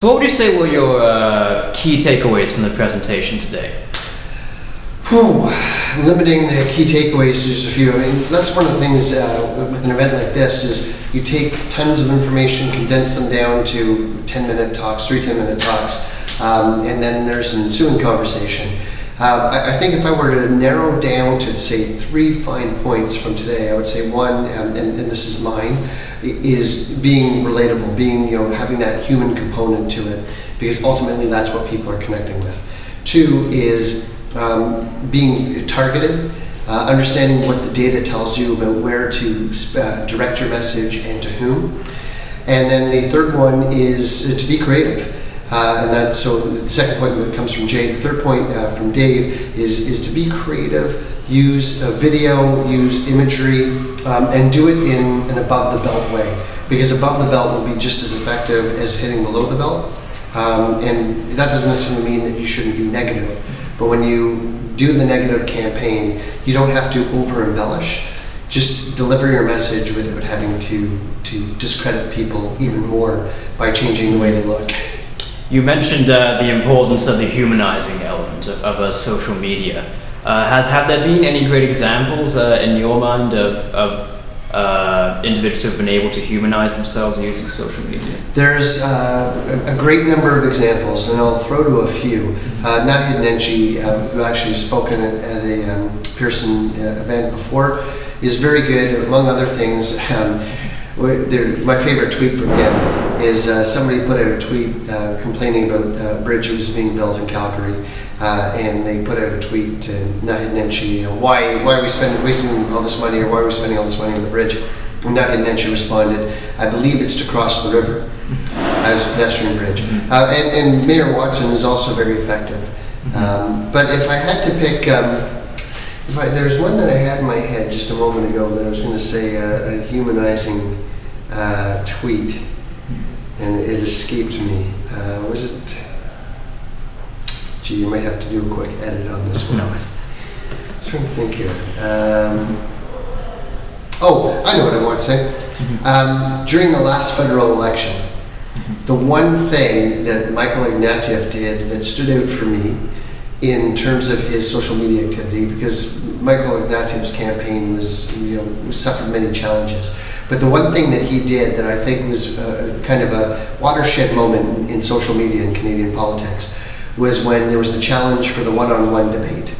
So what would you say were your key takeaways from the presentation today? Limiting the key takeaways to just a few. I mean, that's one of the things with an event like this is you take tons of information, condense them down to 10-minute talks, 3 10-minute talks, and then there's an ensuing conversation. I think if I were to narrow down to say 3 fine points from today, I would say one, and this is mine, is being relatable, being, having that human component to it, because ultimately that's what people are connecting with. 2 is being targeted, understanding what the data tells you about where to direct your message and to whom. And then the third one is to be creative. So the second point comes from Jay. The third point from Dave is to be creative, use video, use imagery, and do it in an above the belt way, because above the belt will be just as effective as hitting below the belt. And that doesn't necessarily mean that you shouldn't be negative, but when you do the negative campaign, you don't have to over embellish. Just deliver your message without having to discredit people even more by changing the way they look. You mentioned the importance of the humanizing element of social media. Have there been any great examples in your mind of individuals who have been able to humanize themselves using social media? There's a great number of examples, and I'll throw to a few. Nahid Nenshi, who actually spoken at a Pearson event before, is very good, among other things. My favorite tweet from him is somebody put out a tweet complaining about a bridge that was being built in Calgary, and they put out a tweet to Nahid Nenshi, why are we wasting all this money, or why are we spending all this money on the bridge? And Nahid Nenshi responded, I believe it's to cross the river as a pedestrian bridge. And Mayor Watson is also very effective. But if I had to pick, there's one that I had in my head just a moment ago that I was going to say a humanizing tweet, and it escaped me. Was it? Gee, you might have to do a quick edit on this one. No. I'm trying to think here. I know what I want to say. During the last federal election, the one thing that Michael Ignatieff did that stood out for me in terms of his social media activity, because Michael Ignatieff's campaign was suffered many challenges, but the one thing that he did that I think was kind of a watershed moment in social media in Canadian politics was when there was the challenge for the one-on-one debate.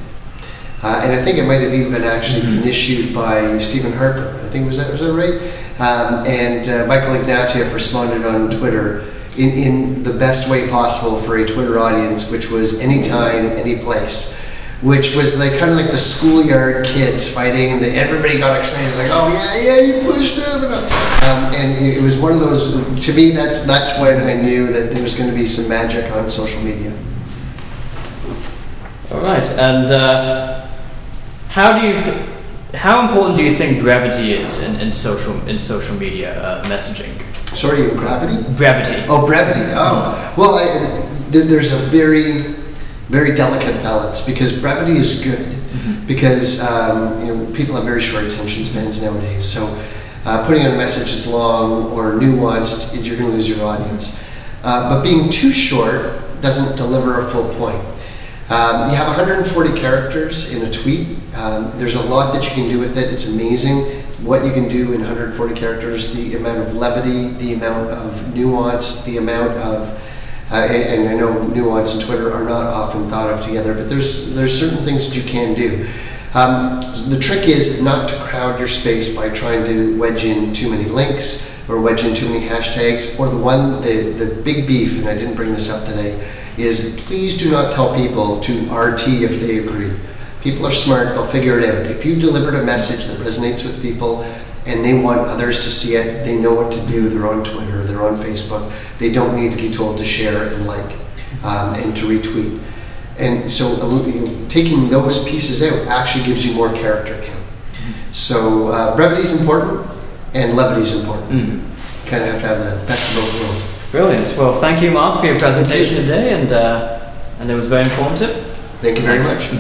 And I think it might have even been actually been issued by Stephen Harper. I think was that right? And Michael Ignatieff responded on Twitter in the best way possible for a Twitter audience, which was anytime, any place, which was kind of like the schoolyard kids fighting, and everybody got excited. It's like, oh yeah, you pushed them, and it was one of those. To me, that's when I knew that there was going to be some magic on social media. All right, and how important do you think brevity is in social media messaging? Sorry, gravity? Brevity. Oh, brevity. Oh, well, there's a very, very delicate balance, because brevity is good, because people have very short attention spans nowadays. So putting out a message that's long or nuanced, you're going to lose your audience. But being too short doesn't deliver a full point. You have 140 characters in a tweet. There's a lot that you can do with it. It's amazing what you can do in 140 characters, the amount of levity, the amount of nuance, the amount of, and I know nuance and Twitter are not often thought of together, but there's certain things that you can do. The trick is not to crowd your space by trying to wedge in too many links or wedge in too many hashtags, or the big beef, and I didn't bring this up today, is please do not tell people to RT if they agree. People are smart, they'll figure it out. If you delivered a message that resonates with people and they want others to see it, they know what to do. They're on Twitter, they're on Facebook. They don't need to be told to share and like and to retweet. And so taking those pieces out actually gives you more character count. So brevity is important and levity is important. Kind of have to have the best of both worlds. Brilliant. Well, thank you, Mark, for your presentation today, and it was very informative. Thank you very much.